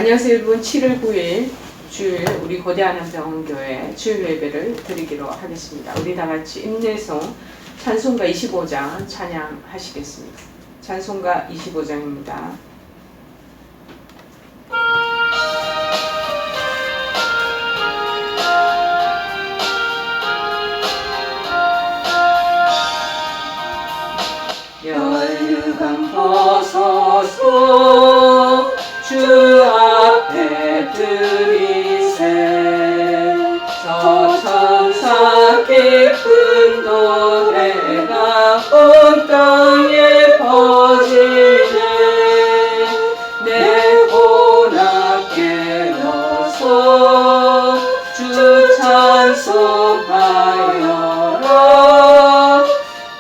안녕하세요 여러분. 7월 9일 주일 우리 거대한 병원교회 주일 예배를 드리기로 하겠습니다. 우리 다같이 임내송 찬송가 25장 찬양하시겠습니다. 찬송가 25장입니다. 열유감 벗어서 주 앞에 드리세. 저 천사 깊은 노래가 온 땅에 퍼지네. 내 고난 깨어서 주 찬송하여라.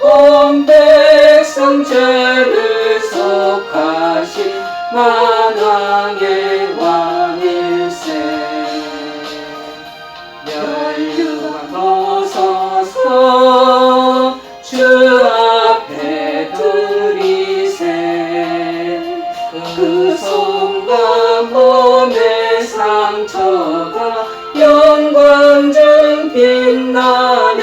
온 백성 죄를 속하신 만왕의 왕일세. 멸류관 벗어서 주 앞에 드리세. 그 손과 몸의 상처가 영광 중 빛나네.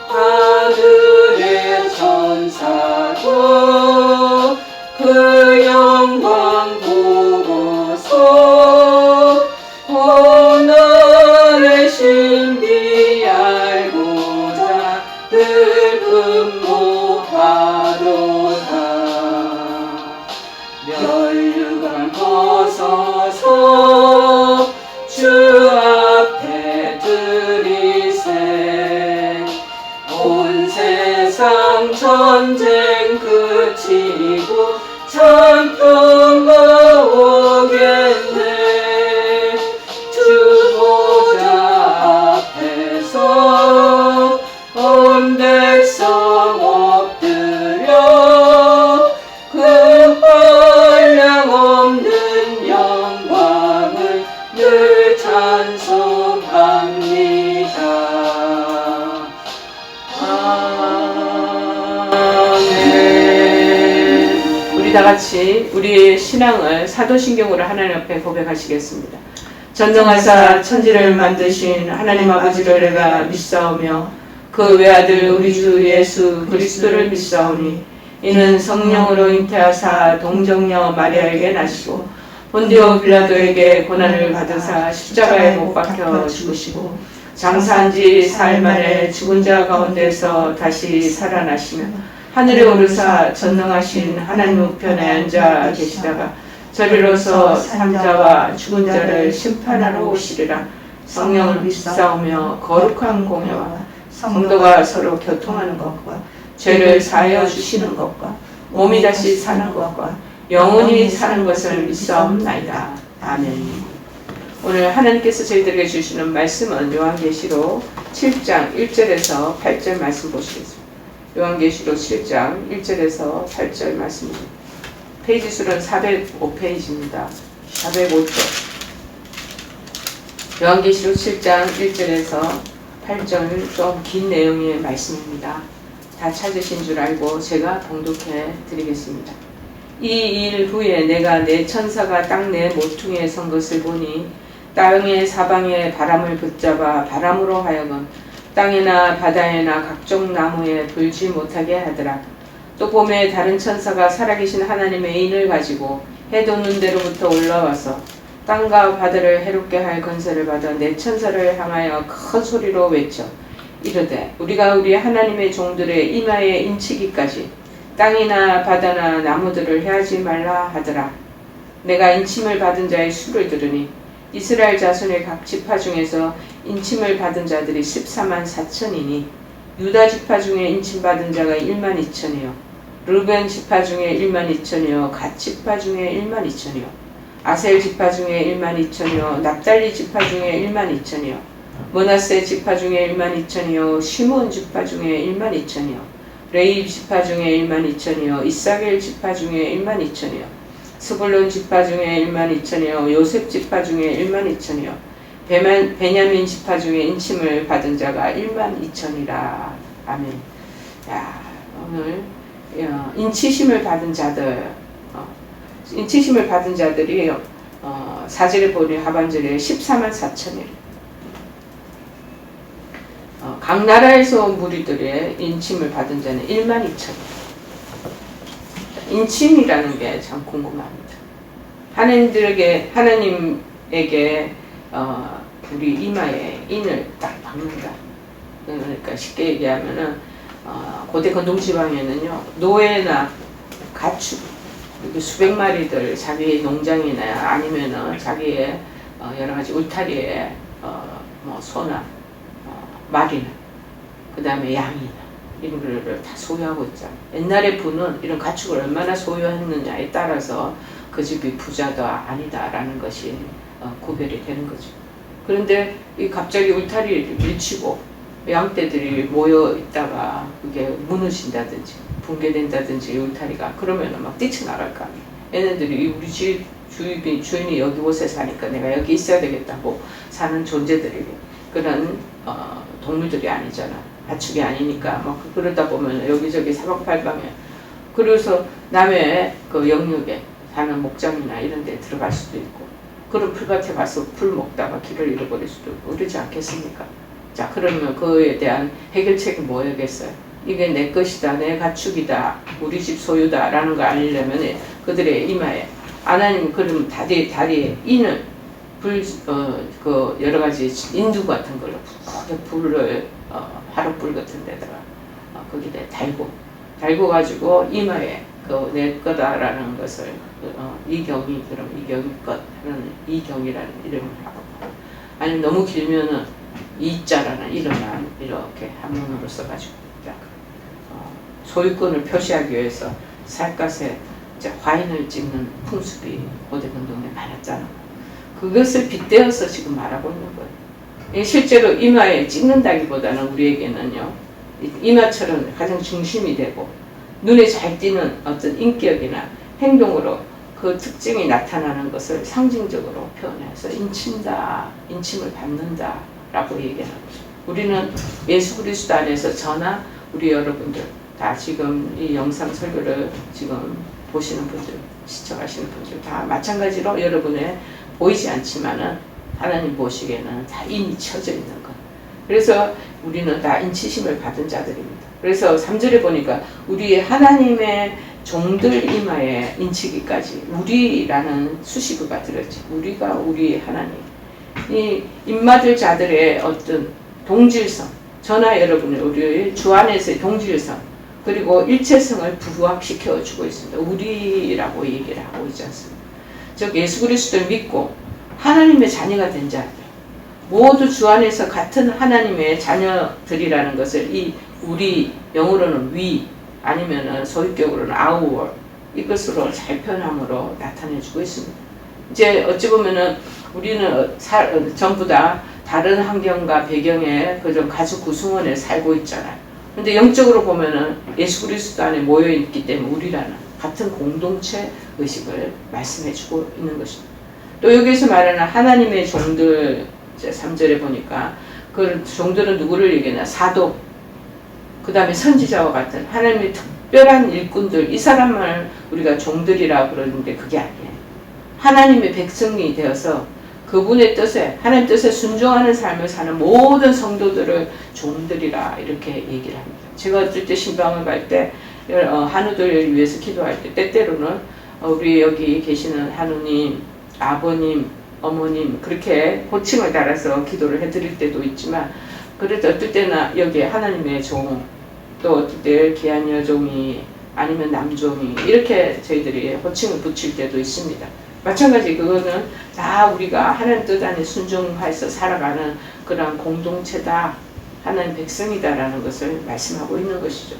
하늘의 천사도 그 영광 보고서 고난의 신비 알고자 늘 근무하도다. 멸류관 벗어서 주 앞에 드리세. 온 세상 전쟁 그치고 참 평화 오겠네. 주 보좌 앞에서 온 백성 엎드려 그 한량 없는 영광을 늘 찬송합니다. 우리 다같이 우리의 신앙을 사도신경으로 하나님 앞에 고백하시겠습니다. 전능하사 천지를 만드신 하나님 아버지를 내가 믿사오며 그 외아들 우리 주 예수 그리스도를 믿사오니 이는 성령으로 잉태하사 동정녀 마리아에게 나시고 본디오 빌라도에게 고난을 받으사 십자가에 못 박혀 죽으시고 장사한 지 사흘 만에 죽은 자 가운데서 다시 살아나시며 하늘에 오르사 전능하신 하나님 우편에 앉아 계시다가 저리로서 산자와 죽은 자를 심판하러 오시리라. 성령을 믿사오며 거룩한 공회와 성도가 서로 교통하는 것과 죄를 사하여 주시는 것과 몸이 다시 사는 것과 영원히 사는 것을 믿사옵나이다. 아멘. 오늘 하나님께서 저희들에게 주시는 말씀은 요한계시록 7장 1절에서 8절 말씀 보시겠습니다. 요한계시록 7장 1절에서 8절 말씀입니다. 페이지 수는 405페이지입니다. 405쪽. 요한계시록 7장 1절에서 8절 좀 긴 내용의 말씀입니다. 다 찾으신 줄 알고 제가 봉독해 드리겠습니다. 이 일 후에 내가 내 천사가 땅 내 모퉁이에 선 것을 보니 땅의 사방에 바람을 붙잡아 바람으로 하여금 땅이나 바다에나 각종 나무에 불지 못하게 하더라. 또 봄에 다른 천사가 살아계신 하나님의 인을 가지고 해 돋는 데로부터 올라와서 땅과 바다를 해롭게 할 권세를 받아 내 천사를 향하여 큰 소리로 외쳐 이르되 우리가 우리 하나님의 종들의 이마에 인치기까지 땅이나 바다나 나무들을 해하지 말라 하더라. 내가 인침을 받은 자의 수를 들으니 이스라엘 자손의 각 지파 중에서 인침을 받은 자들이 14만 4천이니 유다 지파 중에 인침 받은 자가 1만 2천이요 르벤 지파 중에 1만 2천이요 갓 지파 중에 1만 2천이요 아셀 지파 중에 1만 2천이요 납달리 지파 중에 1만 2천이요 므낫세 지파 중에 1만 2천이요 시몬 지파 중에 1만 2천이요 레위 지파 중에 1만 2천이요 이사겔 지파 중에 1만 2천이요 스불론 지파 중에 1만 2천이요 요셉 지파 중에 1만 2천이요 베냐민 지파 중에 인침을 받은 자가 1만 2천이라. 아멘. 야, 오늘 인치심을 받은 자들 인치심을 받은 자들이 4절에 보니 하반절에 14만 4천이에요. 각 나라에서 온 무리들의 인침을 받은 자는 1만 2천. 인침이라는 게 참 궁금합니다. 하나님에게 우리 이마에 인을 딱 박는다. 그러니까 쉽게 얘기하면은 고대 건동지방에는요, 노예나 가축 이렇게 수백 마리들 자기 농장이나 아니면은 자기의 여러 가지 울타리에 뭐 소나 말이나 그 다음에 양이나 이런 거를 다 소유하고 있잖아요. 옛날의 분은 이런 가축을 얼마나 소유했느냐에 따라서 그 집이 부자다 아니다라는 것이 구별이 되는 거죠. 그런데 이 갑자기 울타리를 밀치고 양떼들이 모여 있다가 그게 무너진다든지 붕괴된다든지 울타리가 그러면은 막 뛰쳐나갈 거 아니에요. 얘네들이 우리 집 주인이 여기 곳에 사니까 내가 여기 있어야 되겠다고 사는 존재들이고 그런 동물들이 아니잖아. 가축이 아니니까 막 그러다 보면 여기저기 사방팔방에 그래서 남의 그 영역에 사는 목장이나 이런 데 들어갈 수도 있고 그런 풀밭에 가서 풀 먹다가 길을 잃어버릴 수도 있고 그러지 않겠습니까? 자, 그러면 그에 대한 해결책이 뭐였겠어요? 이게 내 것이다, 내 가축이다, 우리 집 소유다 라는 걸 알려면 그들의 이마에 하나님 그럼 다리에 인을 그 여러 가지 인두 같은 걸로 불을 화롯불 같은 데다가 거기다 달고 가지고 이마에 그 내 거다라는 것을 이경이 그럼 이경이 것 하는 이경이라는 이름을 하고 아니면 너무 길면은 이자라는 이름만 이렇게 한문으로 써가지고 소유권을 표시하기 위해서 살갗에 화인을 찍는 풍습이 고대 건동에 많았잖아. 그것을 빗대어서 지금 말하고 있는 거예요. 실제로 이마에 찍는다기보다는 우리에게는요, 이마처럼 가장 중심이 되고 눈에 잘 띄는 어떤 인격이나 행동으로 그 특징이 나타나는 것을 상징적으로 표현해서 인침을 받는다 라고 얘기하는 거죠. 우리는 예수 그리스도 안에서 저나 우리 여러분들 다 지금 이 영상 설교를 지금 보시는 분들, 시청하시는 분들 다 마찬가지로 여러분의 보이지 않지만은 하나님 보시기에는 다 이미 쳐져 있는 것. 그래서 우리는 다 인치심을 받은 자들입니다. 그래서 3절에 보니까 우리 하나님의 종들 이마에 인치기까지 우리라는 수식어가 들었지. 우리가 우리 하나님. 이 입맞을 자들의 어떤 동질성, 저나 여러분의 우리 주 안에서의 동질성, 그리고 일체성을 부합시켜 주고 있습니다. 우리라고 얘기를 하고 있지 않습니까? 즉 예수 그리스도를 믿고 하나님의 자녀가 된 자들, 모두 주 안에서 같은 하나님의 자녀들이라는 것을 이 우리 영어로는 we 아니면은 소유격으로는 our 이것으로 잘 표현함으로 나타내주고 있습니다. 이제 어찌 보면은 우리는 전부 다 다른 환경과 배경에 그런 가족 구성원에 살고 있잖아요. 근데 영적으로 보면은 예수 그리스도 안에 모여 있기 때문에 우리라는 같은 공동체 의식을 말씀해주고 있는 것입니다. 또 여기서 말하는 하나님의 종들, 이제 3절에 보니까 그 종들은 누구를 얘기하나? 사도, 그 다음에 선지자와 같은 하나님의 특별한 일꾼들, 이 사람을 우리가 종들이라고 그러는데 그게 아니에요. 하나님의 백성이 되어서 그분의 뜻에, 하나님 뜻에 순종하는 삶을 사는 모든 성도들을 종들이라 이렇게 얘기를 합니다. 제가 어쩔 때 신방을 갈 때 한우들을 위해서 기도할 때 때때로는 우리 여기 계시는 한우님, 아버님, 어머님 그렇게 호칭을 따라서 기도를 해드릴 때도 있지만 그래도 어떨 때나 여기 하나님의 종, 또 어떨 때 귀한 여종이 아니면 남종이 이렇게 저희들이 호칭을 붙일 때도 있습니다. 마찬가지 그거는 다 우리가 하나님 뜻 안에 순종해서 살아가는 그런 공동체다, 하나님 백성이다라는 것을 말씀하고 있는 것이죠.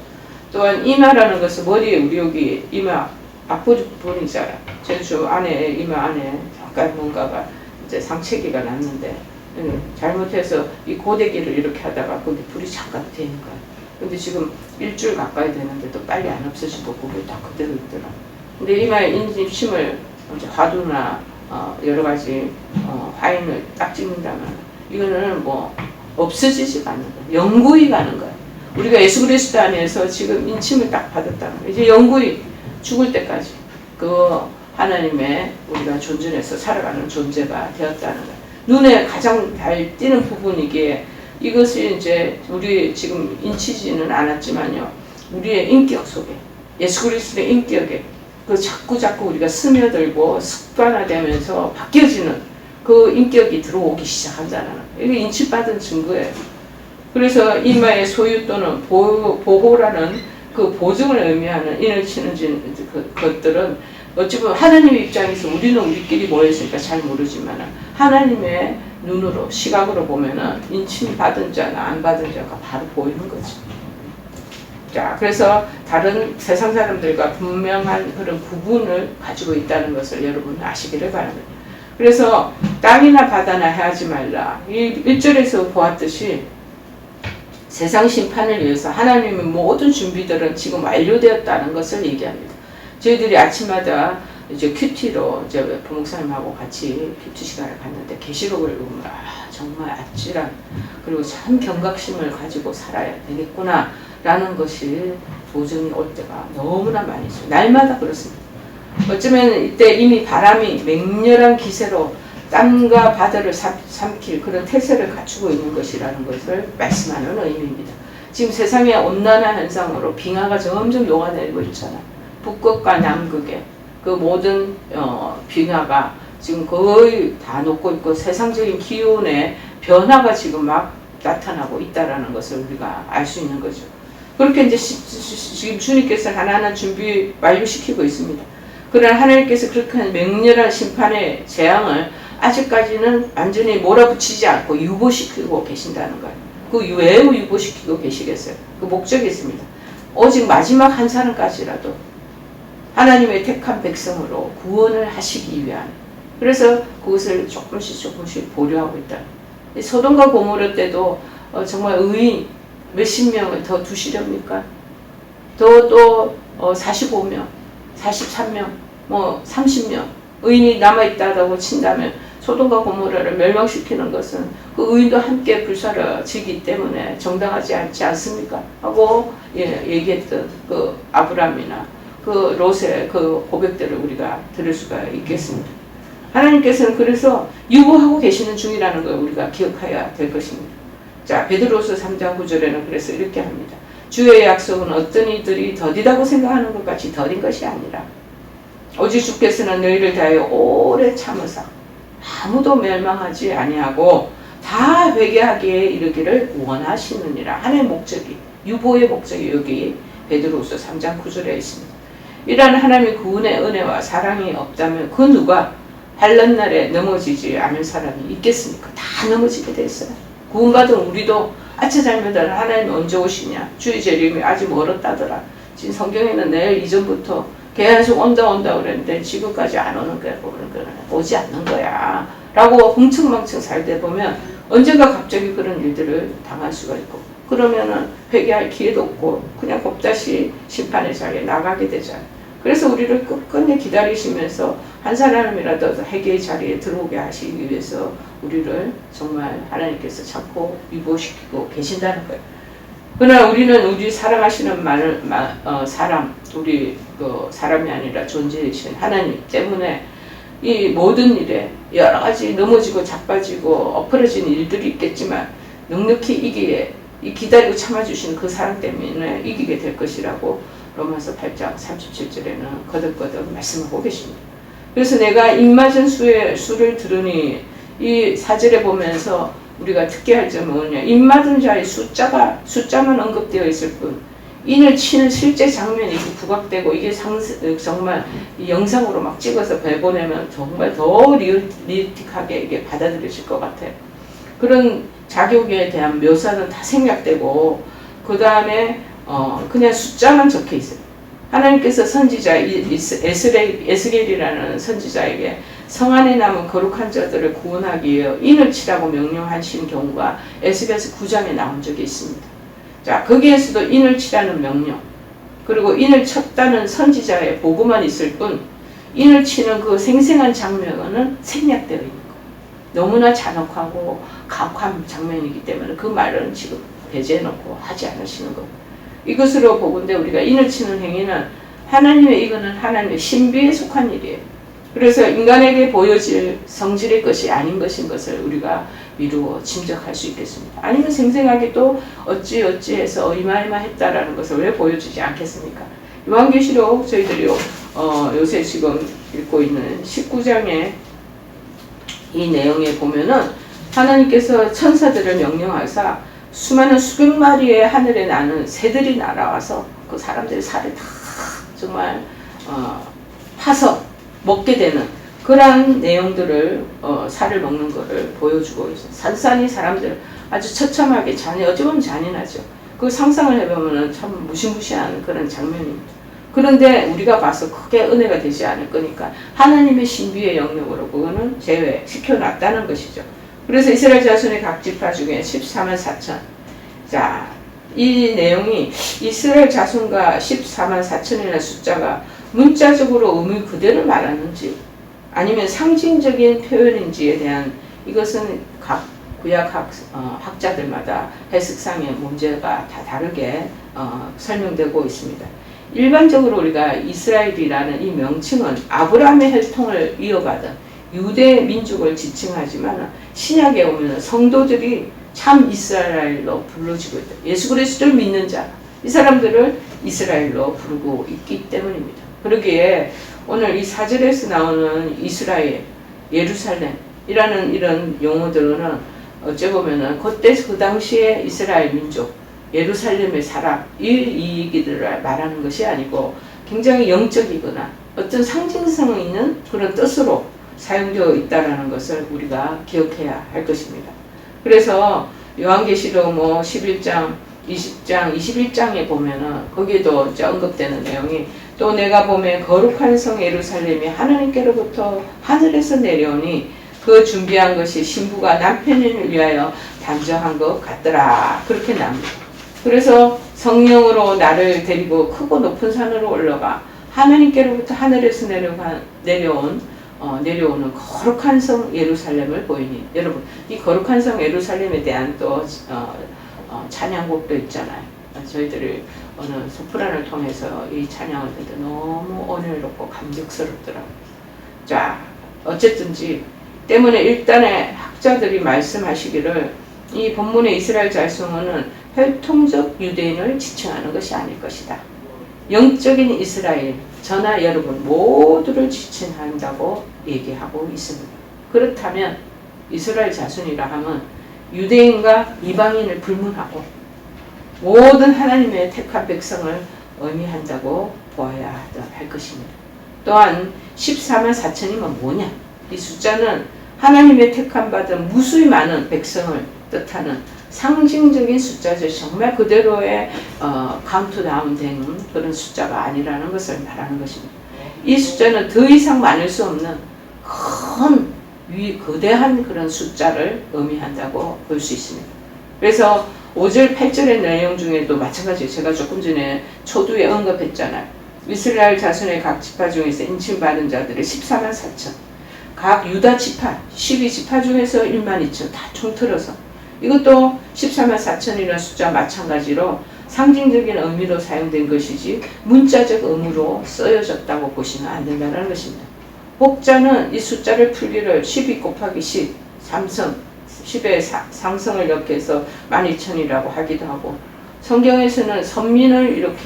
또한 이마라는 것은 머리에 우리 여기 이마 앞부분이잖아요. 제주 안에 이마 안에 잠깐 뭔가가 이제 상체기가 났는데 잘못해서 이 고데기를 이렇게 하다가 거기 불이 잠깐 되는 거예요. 근데 지금 일주일 가까이 되는데도 빨리 안 없어지고 그게 다 그대로 있더라. 근데 이마에 인침을 이제 화두나 여러 가지 화인을 딱 찍는다면 이거는 뭐 없어지지가 않는 거예요. 영구히 가는 거예요. 우리가 예수 그리스도 안에서 지금 인침을 딱 받았다는 거예요. 이제 영구히 죽을 때까지 그 하나님의 우리가 존중해서 살아가는 존재가 되었다는 것. 눈에 가장 잘 띄는 부분이기에 이것이 이제 우리 지금 인치지는 않았지만요. 우리의 인격 속에 예수 그리스도의 인격에 그 자꾸 우리가 스며들고 습관화되면서 바뀌어지는 그 인격이 들어오기 시작한다는 이게 인치받은 증거예요. 그래서 이마의 소유 또는 보호라는 그 보증을 의미하는 인을 치는 것들은 어찌 보면 하나님 입장에서 우리는 우리끼리 모여있으니까 잘 모르지만 하나님의 눈으로 시각으로 보면은 인침 받은 자나 안 받은 자가 바로 보이는 거지. 자, 그래서 다른 세상 사람들과 분명한 그런 구분을 가지고 있다는 것을 여러분 아시기를 바랍니다. 그래서 땅이나 바다나 하지 말라. 이 1절에서 보았듯이 세상 심판을 위해서 하나님의 모든 준비들은 지금 완료되었다는 것을 얘기합니다. 저희들이 아침마다 이제 큐티로 이제 부목사님하고 같이 큐티 시간을 갔는데 계시록을 읽으면 정말 아찔한 그리고 참 경각심을 가지고 살아야 되겠구나 라는 것이 보증이 올 때가 너무나 많이 있어요. 날마다 그렇습니다. 어쩌면 이때 이미 바람이 맹렬한 기세로 땅과 바다를 삼킬 그런 태세를 갖추고 있는 것이라는 것을 말씀하는 의미입니다. 지금 세상의 온난화 현상으로 빙하가 점점 녹아내리고 있잖아. 북극과 남극의 그 모든 빙하가 지금 거의 다 녹고 있고 세상적인 기온의 변화가 지금 막 나타나고 있다는 것을 우리가 알 수 있는 거죠. 그렇게 이제 지금 주님께서 하나하나 준비 완료시키고 있습니다. 그러나 하나님께서 그렇게 맹렬한 심판의 재앙을 아직까지는 완전히 몰아붙이지 않고 유보시키고 계신다는 거예요. 그 왜 유보시키고 계시겠어요? 그 목적이 있습니다. 오직 마지막 한 사람까지라도 하나님의 택한 백성으로 구원을 하시기 위한. 그래서 그것을 조금씩 보류하고 있다. 소돔과 고모라 때도 정말 의인 몇십 명을 더 두시렵니까? 또 45명, 43명, 뭐 30명 의인이 남아있다라고 친다면 소돔과 고모라를 멸망시키는 것은 그 의인도 함께 불사르지기 때문에 정당하지 않지 않습니까? 하고 얘기했던 그 아브라함이나 그 롯의 그 고백들을 우리가 들을 수가 있겠습니다. 하나님께서는 그래서 유보하고 계시는 중이라는 걸 우리가 기억해야 될 것입니다. 자, 베드로서 3장 9절에는 그래서 이렇게 합니다. 주의 약속은 어떤 이들이 더디다고 생각하는 것 같이 더딘 것이 아니라 오직 주께서는 너희를 다하여 오래 참으사 아무도 멸망하지 아니하고 다 회개하기에 이르기를 원하시느니라. 하나의 목적이, 유보의 목적이 여기 베드로서 3장 9절에 있습니다. 이러한 하나님의 구원의 은혜와 사랑이 없다면 그 누가 환난 날에 넘어지지 않을 사람이 있겠습니까? 다 넘어지게 됐어요. 구원받은 우리도 아차 잘못하면 하나님 언제 오시냐? 주의 재림이 아직 멀었다더라. 지금 성경에는 내일 이전부터 계속 온다 그랬는데 지금까지 안 오는 거야. 오지 않는 거야. 라고 흥청망청 살다 보면 언젠가 갑자기 그런 일들을 당할 수가 있고 그러면은 회개할 기회도 없고 그냥 곱다시 심판의 자리에 나가게 되잖아요. 그래서 우리를 끝끝내 기다리시면서 한 사람이라도 회개의 자리에 들어오게 하시기 위해서 우리를 정말 하나님께서 참고 유보시키고 계신다는 거예요. 그러나 우리는 우리 사랑하시는 사람, 우리 사람이 아니라 존재이신 하나님 때문에 이 모든 일에 여러 가지 넘어지고 자빠지고 엎어진 일들이 있겠지만 넉넉히 이기에 이 기다리고 참아주신 그 사랑 때문에 이기게 될 것이라고 로마서 8장 37절에는 거듭거듭 말씀하고 계십니다. 그래서 내가 입맞은 수를 들으니 이 사절에 보면서 우리가 특기할 점은 뭐냐, 입맞은 자의 숫자만 언급되어 있을 뿐 인을 치는 실제 장면이 부각되고 이게 정말 이 영상으로 막 찍어서 배보내면 정말 더 리얼틱하게 이게 받아들여질 것 같아요. 그런 자격에 대한 묘사는 다 생략되고 그 다음에 그냥 숫자만 적혀 있어요. 하나님께서 선지자 에스겔이라는 선지자에게 성 안에 남은 거룩한 자들을 구원하기 위해 인을 치라고 명령하신 경우가 에스겔서 9장에 나온 적이 있습니다. 자, 거기에서도 인을 치라는 명령, 그리고 인을 쳤다는 선지자의 보고만 있을 뿐 인을 치는 그 생생한 장면은 생략되어 있는 거예요. 너무나 잔혹하고 가혹한 장면이기 때문에 그 말은 지금 배제해놓고 하지 않으시는 거예요. 이것으로 보건대 우리가 인을 치는 행위는 이거는 하나님의 신비에 속한 일이에요. 그래서 인간에게 보여질 성질의 것이 아닌 것인 것을 우리가 미루어 짐작할 수 있겠습니다. 아니면 생생하게 또 어찌해서 이마이마했다라는 것을 왜 보여주지 않겠습니까? 요한계시록 저희들이 요새 지금 읽고 있는 19장의 이 내용에 보면은 하나님께서 천사들을 명령하사 수많은 수백 마리의 하늘에 나는 새들이 날아와서 그 사람들의 살을 다 정말 파서 먹게 되는 그러한 내용들을 살을 먹는 것을 보여주고 있어요. 산산이 사람들 아주 처참하게 어찌 보면 잔인하죠. 그 상상을 해보면 참 무시무시한 그런 장면입니다. 그런데 우리가 봐서 크게 은혜가 되지 않을 거니까 하나님의 신비의 영역으로 그거는 제외시켜놨다는 것이죠. 그래서 이스라엘 자손의 각 지파 중에 14만 4천. 자, 이 내용이 이스라엘 자손과 14만 4천이라는 숫자가 문자적으로 의미 그대로 말하는지 아니면 상징적인 표현인지에 대한 이것은 각 구약 학자들마다 해석상의 문제가 다 다르게 설명되고 있습니다. 일반적으로 우리가 이스라엘이라는 이 명칭은 아브라함의 혈통을 이어받은 유대 민족을 지칭하지만 신약에 오면 성도들이 참 이스라엘로 불러지고 있다. 예수 그리스도를 믿는 자, 이 사람들을 이스라엘로 부르고 있기 때문입니다. 그러기에 오늘 이 4절에서 나오는 이스라엘, 예루살렘이라는 이런 용어들은 어째 보면은 그때 그 당시에 이스라엘 민족, 예루살렘의 사람 이 얘기들을 말하는 것이 아니고 굉장히 영적이거나 어떤 상징성 있는 그런 뜻으로 사용되어 있다는 것을 우리가 기억해야 할 것입니다. 그래서 요한계시록 11장, 20장, 21장에 보면은 거기에도 언급되는 내용이 또 내가 보면 거룩한 성 예루살렘이 하나님께로부터 하늘에서 내려오니 그 준비한 것이 신부가 남편을 위하여 단정한 것 같더라. 그렇게 나옵니다. 그래서 성령으로 나를 데리고 크고 높은 산으로 올라가 하나님께로부터 하늘에서 내려오는 거룩한 성 예루살렘을 보이니 여러분 이 거룩한 성 예루살렘에 대한 또 찬양곡도 있잖아요. 저희들이 어느 소프라노를 통해서 이 찬양을 듣는데 너무 은혜롭고 감격스럽더라고요. 자, 어쨌든지 때문에 일단의 학자들이 말씀하시기를 이 본문의 이스라엘 자손은 혈통적 유대인을 지칭하는 것이 아닐 것이다. 영적인 이스라엘, 저나 여러분 모두를 지칭한다고 얘기하고 있습니다. 그렇다면 이스라엘 자손이라 하면 유대인과 이방인을 불문하고 모든 하나님의 택한 백성을 의미한다고 보아야 할 것입니다. 또한 14만 4천이면 뭐냐? 이 숫자는 하나님의 택한 받은 무수히 많은 백성을 뜻하는 상징적인 숫자죠. 정말 그대로의 카운트다운된 그런 숫자가 아니라는 것을 말하는 것입니다. 이 숫자는 더 이상 많을 수 없는 거대한 그런 숫자를 의미한다고 볼 수 있습니다. 그래서 5절, 8절의 내용 중에도 마찬가지예요. 제가 조금 전에 초두에 언급했잖아요. 이스라엘 자손의 각 지파 중에서 인침받은 자들이 14만 4천. 각 유다 지파, 12지파 중에서 1만 2천 다 총틀어서 이것도 14만 4천이라는 숫자 마찬가지로 상징적인 의미로 사용된 것이지 문자적 의미로 쓰여졌다고 보시면 안 된다는 것입니다. 혹자는 이 숫자를 풀기를 12 곱하기 10, 3성, 10의 상성을 엮여서 12,000이라고 하기도 하고 성경에서는 선민을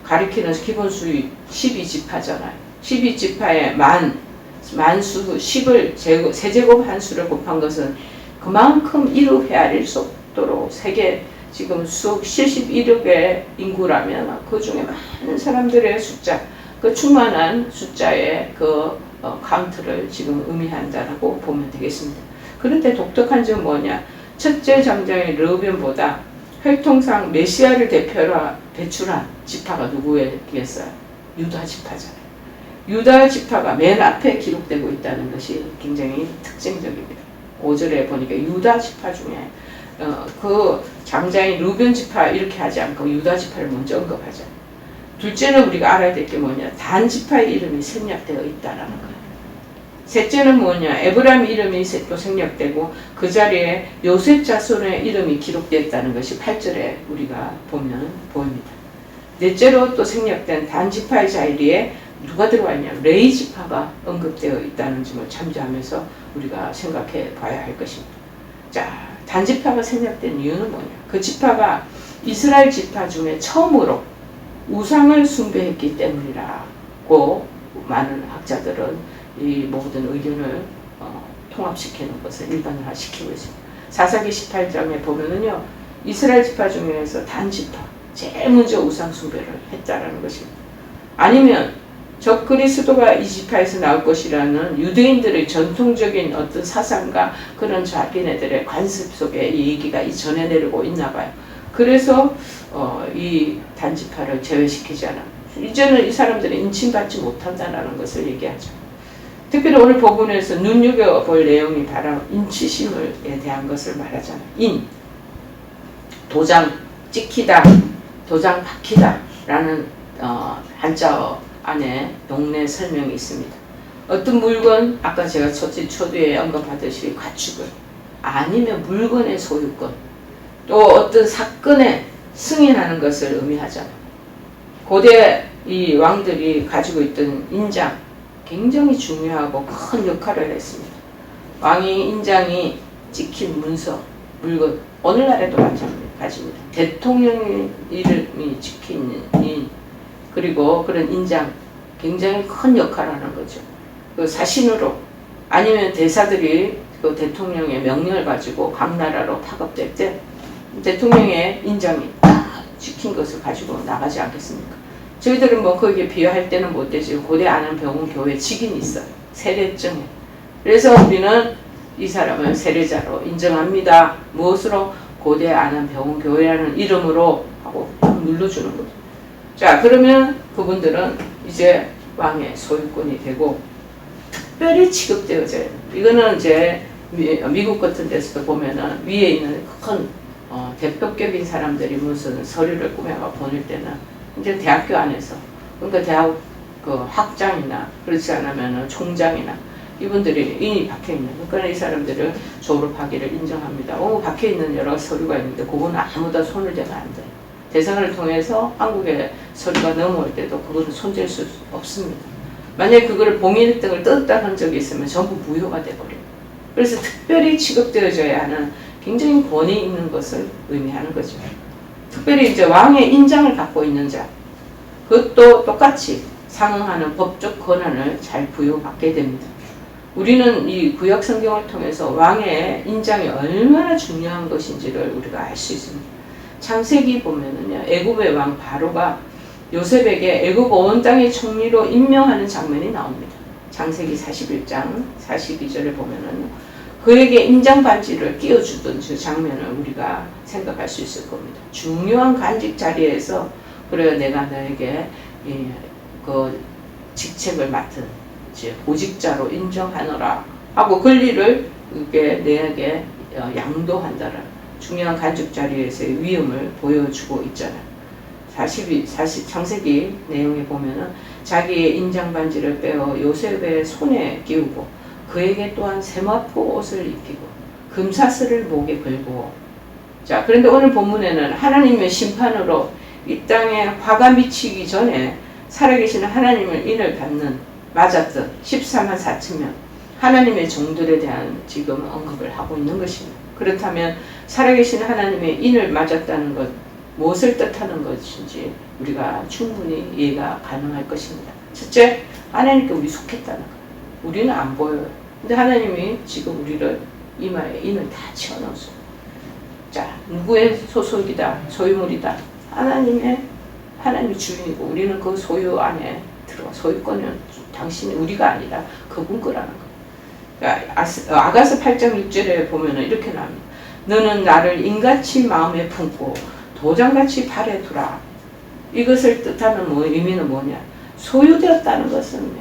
가리키는 기본수이 12지파잖아요. 12지파에 만수 10을 세제곱 한수를 곱한 것은 그만큼 이루 헤아릴 수 없도록 세계 지금 수억 71억의 인구라면 그 중에 많은 사람들의 숫자, 그 충만한 숫자의 카운트를 지금 의미한다라고 보면 되겠습니다. 그런데 독특한 점은 뭐냐? 첫째 장자의 르우벤보다 혈통상 메시아를 대표로 배출한 지파가 누구였어요? 유다 지파잖아요. 유다 지파가 맨 앞에 기록되고 있다는 것이 굉장히 특징적입니다. 5절에 보니까 유다 지파 중에 그 장자인 르우벤 지파 이렇게 하지 않고 유다 지파를 먼저 언급하죠. 둘째는 우리가 알아야 될 게 뭐냐? 단 지파의 이름이 생략되어 있다라는 거예요. 셋째는 뭐냐? 에브라임 이름이 또 생략되고 그 자리에 요셉 자손의 이름이 기록되었다는 것이 8절에 우리가 보면 보입니다. 넷째로 또 생략된 단 지파의 자리에 누가 들어와 있냐면 레위 지파가 언급되어 있다는 점을 참조하면서 우리가 생각해 봐야 할 것입니다. 자, 단지파가 생략된 이유는 뭐냐? 그 지파가 이스라엘 지파 중에 처음으로 우상을 숭배했기 때문이라고 많은 학자들은 이 모든 의견을 통합시키는 것을 일반화시키고 있습니다. 사사기 18장에 보면은요, 이스라엘 지파 중에서 단지파, 제일 먼저 우상 숭배를 했다라는 것입니다. 아니면 적 그리스도가 이 지파에서 나올 것이라는 유대인들의 전통적인 어떤 사상과 그런 자기네들의 관습 속에 이 얘기가 이전에 내려오고 있나 봐요. 그래서 이 단지파를 제외시키지 않아. 이제는 이 사람들이 인침받지 못한다는 것을 얘기하죠. 특별히 오늘 본문에서 눈여겨볼 내용이 바로 인치심에 대한 것을 말하잖아요. 인, 도장 찍히다, 도장 박히다 라는 한자어 안에 용례 설명이 있습니다. 어떤 물건, 아까 제가 초두에 언급하듯이 가축을, 아니면 물건의 소유권, 또 어떤 사건에 승인하는 것을 의미하잖아요. 고대 이 왕들이 가지고 있던 인장, 굉장히 중요하고 큰 역할을 했습니다. 왕의 인장이 찍힌 문서, 물건, 오늘날에도 마찬가지입니다. 대통령의 이름이 찍힌 인, 그리고 그런 인장, 굉장히 큰 역할을 하는 거죠. 그 사신으로, 아니면 대사들이 그 대통령의 명령을 가지고 각 나라로 파급될 때 대통령의 인장이 딱 찍힌 것을 가지고 나가지 않겠습니까? 저희들은 뭐 거기에 비유할 때는 못 되지. 고대 안암병원 교회 직인이 있어요. 세례증에. 그래서 우리는 이 사람을 세례자로 인정합니다. 무엇으로? 고대 안암병원 교회라는 이름으로 하고 눌러주는 거죠. 자, 그러면 그분들은 이제 왕의 소유권이 되고 특별히 취급되어져요. 이거는 이제 미국 같은 데서도 보면은 위에 있는 큰 대표격인 사람들이 무슨 서류를 꾸며가 보낼 때는 이제 대학교 안에서, 그러니까 대학 그 학장이나 그렇지 않으면 총장이나 이분들이 인이 박혀있는, 그러니까 이 사람들을 졸업하기를 인정합니다. 박혀있는 여러 서류가 있는데 그거는 아무도 손을 대면 안 돼요. 대상을 통해서 한국에 서류가 넘어올 때도 그거는 손댈 수 없습니다. 만약에 그거를 봉인 등을 떴다 한 적이 있으면 전부 무효가 돼버려요. 그래서 특별히 취급되어져야 하는 굉장히 권위 있는 것을 의미하는 거죠. 특별히 이제 왕의 인장을 갖고 있는 자, 그것도 똑같이 상응하는 법적 권한을 잘 부여받게 됩니다. 우리는 이 구약 성경을 통해서 왕의 인장이 얼마나 중요한 것인지를 우리가 알 수 있습니다. 창세기 보면은요, 애굽의 왕 바로가 요셉에게 애굽 온 땅의 총리로 임명하는 장면이 나옵니다. 창세기 41장 42절에 보면은 그에게 인장 반지를 끼워주던 그 장면을 우리가 생각할 수 있을 겁니다. 중요한 간직 자리에서 그래 내가 너에게 그 직책을 맡은 보직자로 인정하노라 하고 권리를 내게 양도한다는 중요한 간직 자리에서의 위엄을 보여주고 있잖아요. 창세기 내용에 보면은 자기의 인장 반지를 빼어 요셉의 손에 끼우고 그에게 또한 세마포 옷을 입히고 금사슬을 목에 걸고. 자, 그런데 오늘 본문에는 하나님의 심판으로 이 땅에 화가 미치기 전에 살아계시는 하나님을 인을 받는 맞았던 14만 4천명 하나님의 종들에 대한 지금 언급을 하고 있는 것입니다. 그렇다면 살아계신 하나님의 인을 맞았다는 것, 무엇을 뜻하는 것인지 우리가 충분히 이해가 가능할 것입니다. 첫째, 하나님께 우리 속했다는 것. 우리는 안 보여요. 근데 하나님이 지금 우리를 이마에 인을 다 채워넣었어요. 자, 누구의 소속이다, 소유물이다. 하나님이 주인이고 우리는 그 소유 안에 들어가. 소유권은 당신이, 우리가 아니라 그분 거라는 거. 그러니까 아가서 8장 6절에 보면은 이렇게 나옵니다. 너는 나를 인같이 마음에 품고 도장같이 발에 두라. 이것을 뜻하는 의미는 뭐냐? 소유되었다는 것은,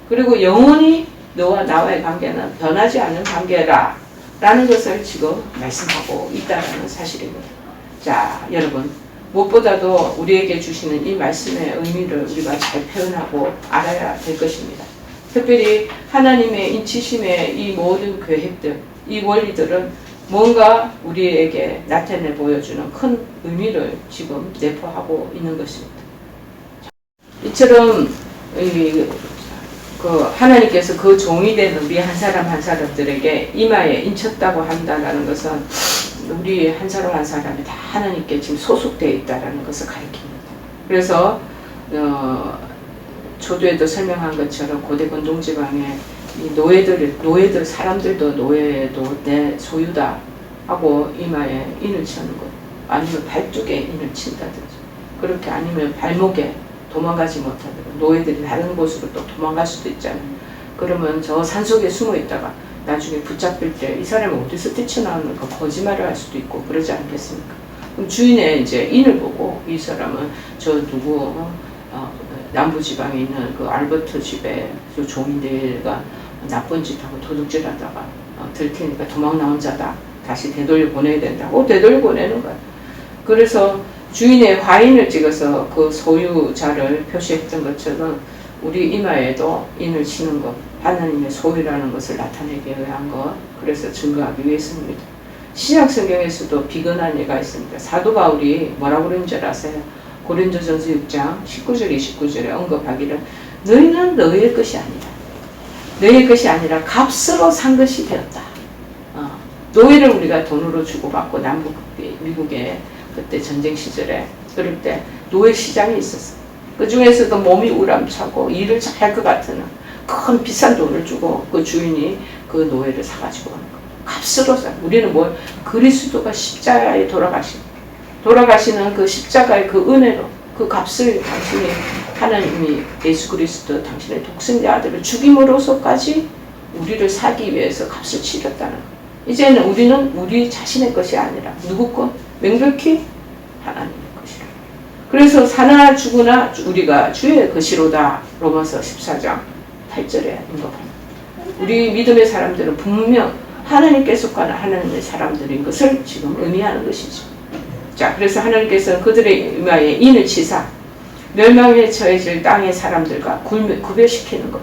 그리고 영원히 너와 나와의 관계는 변하지 않는 관계라 라는 것을 지금 말씀하고 있다는 사실입니다. 자, 여러분, 무엇보다도 우리에게 주시는 이 말씀의 의미를 우리가 잘 표현하고 알아야 될 것입니다. 특별히 하나님의 인치심의 이 모든 계획들, 이 원리들은 뭔가 우리에게 나타내 보여주는 큰 의미를 지금 내포하고 있는 것입니다. 이처럼 하나님께서 그 종이 된 우리 한 사람 한 사람들에게 이마에 인쳤다고 한다는 것은 우리 한 사람 한 사람이 다 하나님께 지금 소속되어 있다는 것을 가리킵니다. 그래서 초두에도 설명한 것처럼 고대 건동지방에 이 노예들 사람들도 노예도 내 소유다 하고 이마에 인을 치는 것, 아니면 발뚝에 인을 친다든지, 그렇게 아니면 발목에 도망가지 못하도록, 노예들이 다른 곳으로 또 도망갈 수도 있잖아요. 그러면 저 산속에 숨어 있다가 나중에 붙잡힐 때 이 사람이 어디서 뛰쳐나오는가 거짓말을 할 수도 있고 그러지 않겠습니까? 그럼 주인의 이제 인을 보고 이 사람은 저 누구 남부지방에 있는 그 알버트 집에 그 종인데가 나쁜 짓하고 도둑질하다가 들키니까 도망 나온 자다. 다시 되돌려 보내야 된다고 되돌려 보내는 거야. 그래서 주인의 화인을 찍어서 그 소유자를 표시했던 것처럼 우리 이마에도 인을 치는 것, 하나님의 소유라는 것을 나타내기 위한 것, 그래서 증거하기 위해서입니다. 신약 성경에서도 비근한 예가 있습니다. 사도 바울이 뭐라고 그런 줄 아세요? 고린도전서 6장 19절 29절에 언급하기를 너희는 너희의 것이 아니라 너희의 것이 아니라 값으로 산 것이 되었다. 노예를 우리가 돈으로 주고받고 남북 미국에 그때 전쟁 시절에 그럴 때 노예 시장이 있었어. 그 중에서도 몸이 우람차고 일을 잘할 것 같은 큰 비싼 돈을 주고 그 주인이 그 노예를 사가지고 오는 거야. 값으로 사. 우리는 뭐 그리스도가 십자가에 돌아가시는 그 십자가의 그 은혜로 그 값을 당신이 하나님이 예수 그리스도 당신의 독생자 아들을 죽임으로써까지 우리를 사기 위해서 값을 치렀다는 거예요. 이제는 우리는 우리 자신의 것이 아니라 누구 것? 명백히 하나님의 것이라. 그래서 사나 죽으나 우리가 주의 것이로다. 로마서 14장 8절에 언급합니다. 우리 믿음의 사람들은 분명 하나님께 속하는 하나님의 사람들인 것을 지금 의미하는 것이죠. 자, 그래서 하나님께서는 그들의 이마에 인을 치사 멸망에 처해질 땅의 사람들과 구별시키는 것,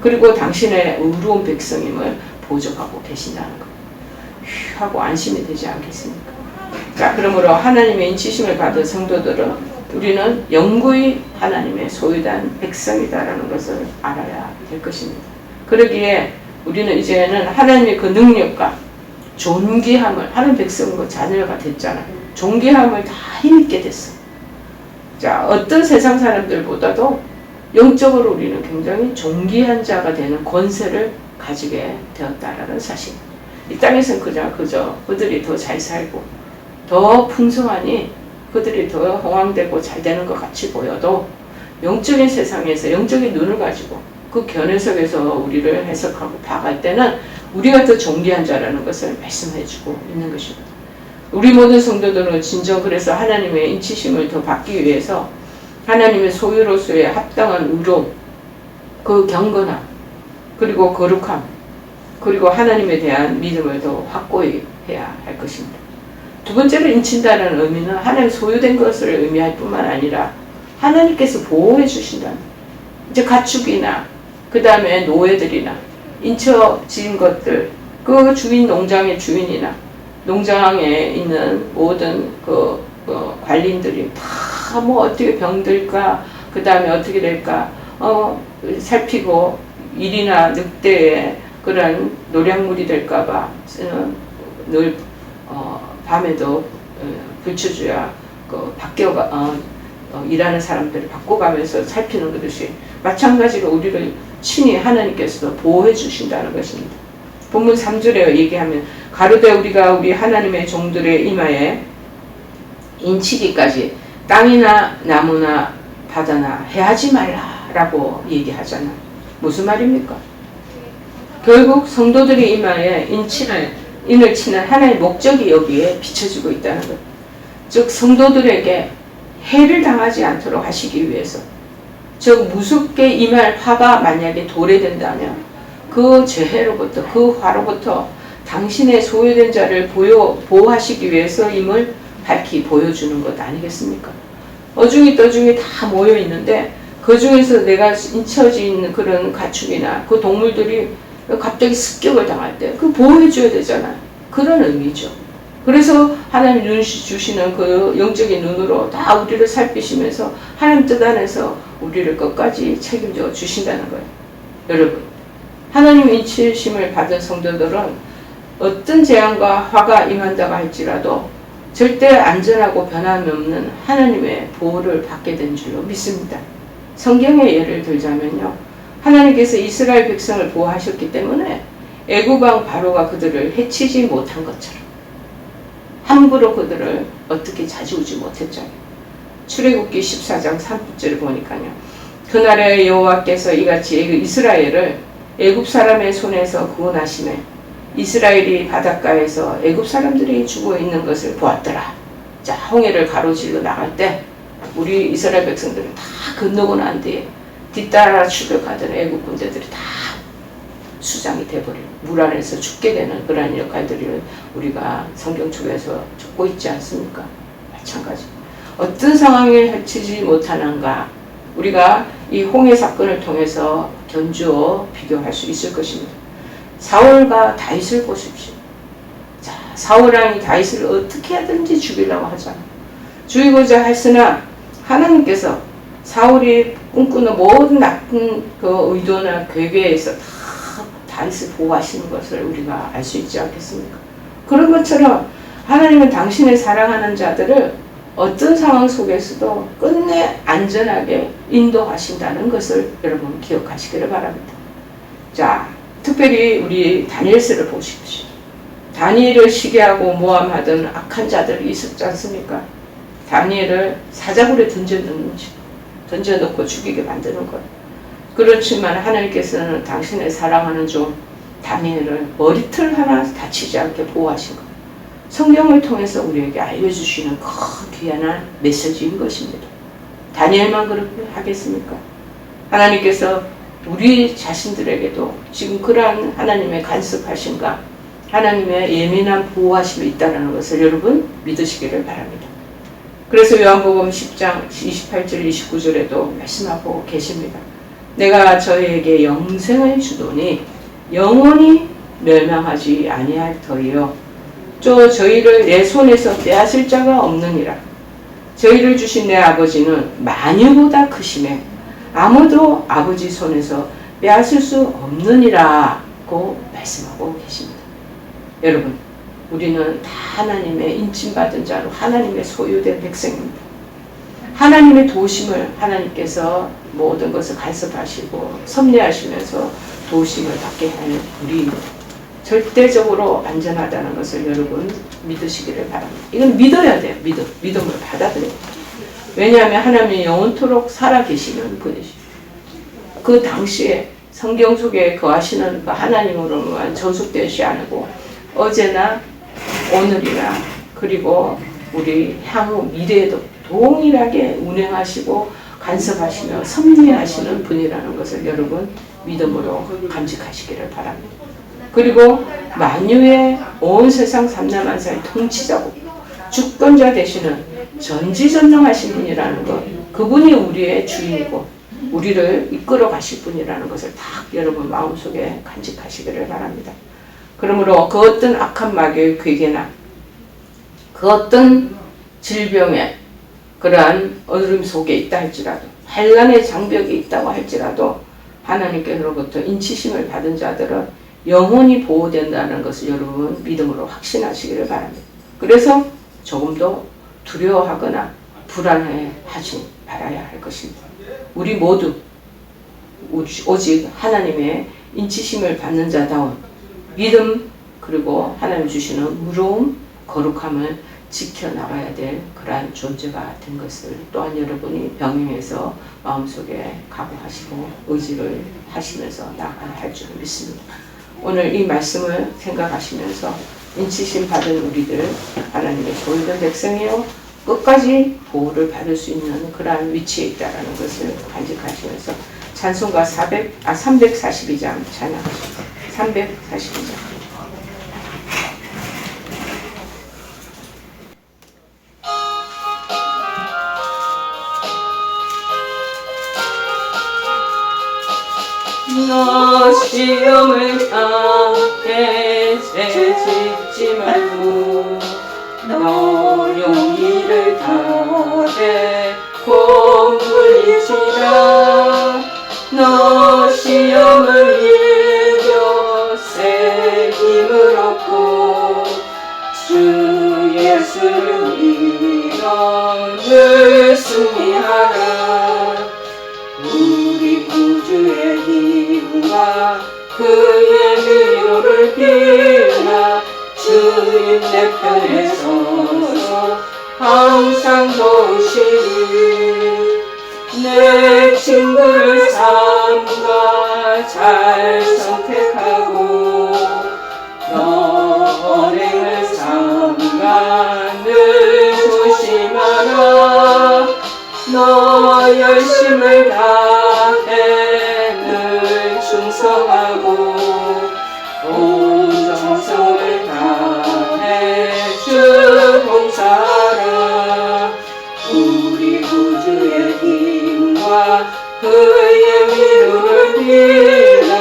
그리고 당신의 의로운 백성임을 보증하고 계신다는 것 하고 안심이 되지 않겠습니까? 자, 그러므로 하나님의 인치심을 받은 성도들은 우리는 영구히 하나님의 소유된 백성이다라는 것을 알아야 될 것입니다. 그러기에 우리는 이제는 하나님의 그 능력과 존귀함을, 하나님 백성과 자녀가 됐잖아요. 존귀함을 다 힘있게 됐어. 자, 어떤 세상 사람들보다도 영적으로 우리는 굉장히 존귀한 자가 되는 권세를 가지게 되었다라는 사실. 이 땅에서는 그저 그들이 더 잘 살고 더 풍성하니 그들이 더 홍황되고 잘 되는 것 같이 보여도 영적인 세상에서 영적인 눈을 가지고 그 견해 속에서 우리를 해석하고 봐갈 때는 우리가 더 존귀한 자라는 것을 말씀해주고 있는 것입니다. 우리 모든 성도들은 진정 그래서 하나님의 인치심을 더 받기 위해서 하나님의 소유로서의 합당한 의로움, 그 경건함, 그리고 거룩함, 그리고 하나님에 대한 믿음을 더 확고히 해야 할 것입니다. 두 번째로 인친다는 의미는 하나님 소유된 것을 의미할 뿐만 아니라 하나님께서 보호해 주신다는, 이제 가축이나 그 다음에 노예들이나 인쳐진 것들, 그 주인 농장의 주인이나 농장에 있는 모든 그 관리인들이 다 뭐 어떻게 병들까, 그 다음에 어떻게 될까 살피고 일이나 늑대에 그런 노량물이 될까봐 늘 밤에도 불쳐줘야 바뀌어가 일하는 사람들을 바꿔가면서 살피는 것이 마찬가지로 우리를 친히 하나님께서도 보호해 주신다는 것입니다. 본문 3절에 얘기하면 가로되 우리가 우리 하나님의 종들의 이마에 인치기까지 땅이나 나무나 바다나 해하지 말라라고 얘기하잖아. 무슨 말입니까? 결국 성도들의 이마에 인을 치는 하나의 목적이 여기에 비춰지고 있다는 것. 즉 성도들에게 해를 당하지 않도록 하시기 위해서, 즉 무섭게 임할 화가 만약에 도래된다면 그 죄해로부터, 그 화로부터 당신의 소유된 자를 보호하시기 위해서 임을 밝히 보여주는 것 아니겠습니까? 어중이 떠중이 다 모여 있는데 그 중에서 내가 인쳐진 그런 가축이나 그 동물들이 갑자기 습격을 당할 때 그 보호해 줘야 되잖아요. 그런 의미죠. 그래서 하나님 주시는 그 영적인 눈으로 다 우리를 살피시면서 하나님 뜻 안에서 우리를 끝까지 책임져 주신다는 거예요. 여러분, 하나님 인치심을 받은 성도들은 어떤 재앙과 화가 임한다고 할지라도 절대 안전하고 변함이 없는 하나님의 보호를 받게 된 줄로 믿습니다. 성경의 예를 들자면요, 하나님께서 이스라엘 백성을 보호하셨기 때문에 애국왕 바로가 그들을 해치지 못한 것처럼 함부로 그들을 어떻게 자지우지 못했잖아요. 출애굽기 14장 3절을 보니까요, 그날에 여호와께서 이같이 이스라엘을 애굽 사람의 손에서 구원하시매 이스라엘이 바닷가에서 애굽 사람들이 죽어 있는 것을 보았더라. 자, 홍해를 가로질러 나갈 때 우리 이스라엘 백성들은 다 건너고 난 뒤에 뒤따라 추격하던 애굽 군대들이 다 수장이 돼버리고 물 안에서 죽게 되는 그러한 역할들을 우리가 성경 속에서 적고 있지 않습니까? 마찬가지. 어떤 상황에 헤치지 못하는가, 우리가 이 홍해 사건을 통해서 견주어 비교할 수 있을 것입니다. 사울과 다윗을 보십시오. 자, 사울왕이 다윗을 어떻게 하든지 죽이려고 하잖아요. 죽이고자 했으나 하나님께서 사울이 꿈꾸는 모든 나쁜 그 의도나 계획에서 다 다윗을 보호하시는 것을 우리가 알 수 있지 않겠습니까? 그런 것처럼 하나님은 당신의 사랑하는 자들을 어떤 상황 속에서도 끝내 안전하게 인도하신다는 것을 여러분 기억하시기를 바랍니다. 자, 특별히 우리 다니엘서를 보십시오. 다니엘을 시기하고 모함하던 악한 자들이 있었지 않습니까? 다니엘을 사자굴에 던져놓고 죽이게 만드는 거예요. 그렇지만 하나님께서는 당신의 사랑하는 종 다니엘을 머리털 하나 다치지 않게 보호하신 거예요. 성경을 통해서 우리에게 알려주시는 큰 귀한 메시지인 것입니다. 다니엘만 그렇게 하겠습니까? 하나님께서 우리 자신들에게도 지금 그러한 하나님의 간섭하심과 하나님의 예민한 보호하심이 있다는 것을 여러분 믿으시기를 바랍니다. 그래서 요한복음 10장 28절 29절에도 말씀하고 계십니다. 내가 저희에게 영생을 주노니 영원히 멸망하지 아니할 터이요 또 저희를 내 손에서 빼앗을 자가 없느니라. 저희를 주신 내 아버지는 만유보다 크심에 아무도 아버지 손에서 빼앗을 수 없느니라고 말씀하고 계십니다. 여러분, 우리는 다 하나님의 인침받은 자로 하나님의 소유된 백성입니다. 하나님의 도심을 하나님께서 모든 것을 간섭하시고 섭리하시면서 도심을 받게 하는 우리 절대적으로 안전하다는 것을 여러분 믿으시기를 바랍니다. 이건 믿어야 돼요. 믿음으로 받아들여야 돼요. 왜냐하면 하나님이 영원토록 살아계시는 분이시죠. 그 당시에 성경 속에 거하시는 그 하나님으로만 저속되지 않고 어제나 오늘이나 그리고 우리 향후 미래에도 동일하게 운행하시고 간섭하시며 섭리하시는 분이라는 것을 여러분 믿음으로 간직하시기를 바랍니다. 그리고 만유의 온 세상 삼라만사의 통치자고 주권자 되시는 전지전능하신 분이라는 것, 그분이 우리의 주인이고 우리를 이끌어 가실 분이라는 것을 다 여러분 마음속에 간직하시기를 바랍니다. 그러므로 그 어떤 악한 마귀의 괴계나 그 어떤 질병의 그러한 어려움 속에 있다 할지라도 환난의 장벽이 있다고 할지라도 하나님께로부터 인치심을 받은 자들은 영원히 보호된다는 것을 여러분 믿음으로 확신하시기를 바랍니다. 그래서 조금도 두려워하거나 불안해하지 말아야 할 것입니다. 우리 모두 오직 하나님의 인치심을 받는 자다운 믿음 그리고 하나님 주시는 무로움, 거룩함을 지켜나가야 될 그러한 존재가 된 것을 또한 여러분이 병행해서 마음속에 각오하시고 의지를 하시면서 나아가야 할 줄 믿습니다. 오늘 이 말씀을 생각하시면서 인치심 받은 우리들 하나님의 소유된 백성이요 끝까지 보호를 받을 수 있는 그러한 위치에 있다는 것을 간직하시면서 찬송가 342장 찬양하십니다. 342장 너 시험을 당해 채찍지 말고 너 용기를 다해 곧 물리치라 그의 위로를 빌라 주님 내 편에 서서 항상 도우시리. 내 친구를 삼가 잘 선택하고 너 언행을 삼가 늘 조심하라. 너 열심을 다해 늘 충성하고 온 정성을 다해 주 봉사하라. 우리 구주의 힘과 그의 위로를 빌라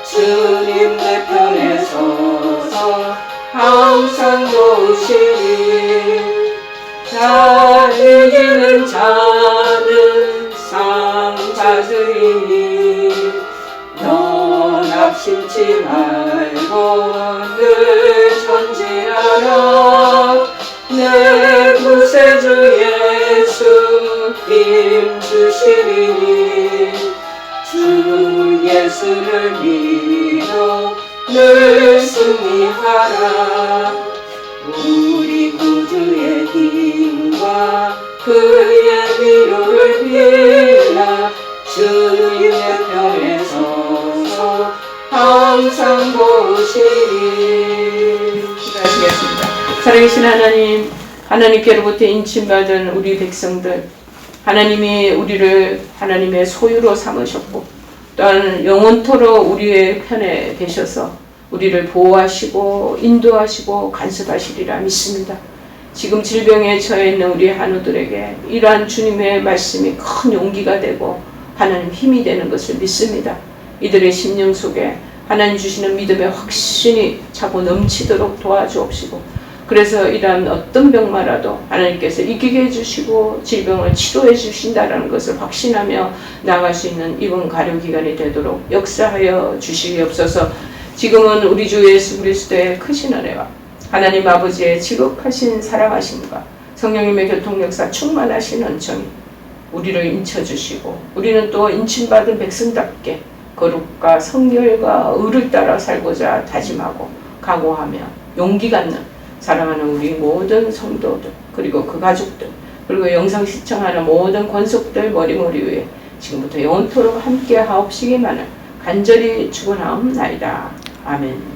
주님 내 편에 서서 항상 도우시리. 잘 이기는 자는 상 받으리니 너 낙심치 말고 늘 전진하라. 내 구세주 예수 힘 주시리니 주 예수를 믿어 늘 승리하라. 우리 구주의 힘과 그의 위로를 빌라 주님의 편에 서서 항상 보시리. 기도하시겠습니다. 살아계신 하나님, 하나님께로부터 인침받은 우리 백성들, 하나님이 우리를 하나님의 소유로 삼으셨고 또한 영원토록 우리의 편에 계셔서 우리를 보호하시고 인도하시고 간섭하시리라 믿습니다. 지금 질병에 처해 있는 우리 한우들에게 이러한 주님의 말씀이 큰 용기가 되고 하나님 힘이 되는 것을 믿습니다. 이들의 심령 속에 하나님 주시는 믿음의 확신이 차고 넘치도록 도와주옵시고 그래서 이러한 어떤 병마라도 하나님께서 이기게 해주시고 질병을 치료해 주신다는 것을 확신하며 나아갈 수 있는 이번 가료기간이 되도록 역사하여 주시옵소서. 지금은 우리 주 예수 그리스도의 크신 은혜와 하나님 아버지의 지극하신 사랑하심과 성령님의 교통역사 충만하신 은총이 우리를 인쳐주시고 우리는 또 인침받은 백성답게 거룩과 성결과 의를 따라 살고자 다짐하고 각오하며 용기 갖는 사랑하는 우리 모든 성도들 그리고 그 가족들 그리고 영상 시청하는 모든 권속들 머리머리 위에 지금부터 영원토록 함께 하옵시기만을 간절히 축원하옵나이다. 아멘.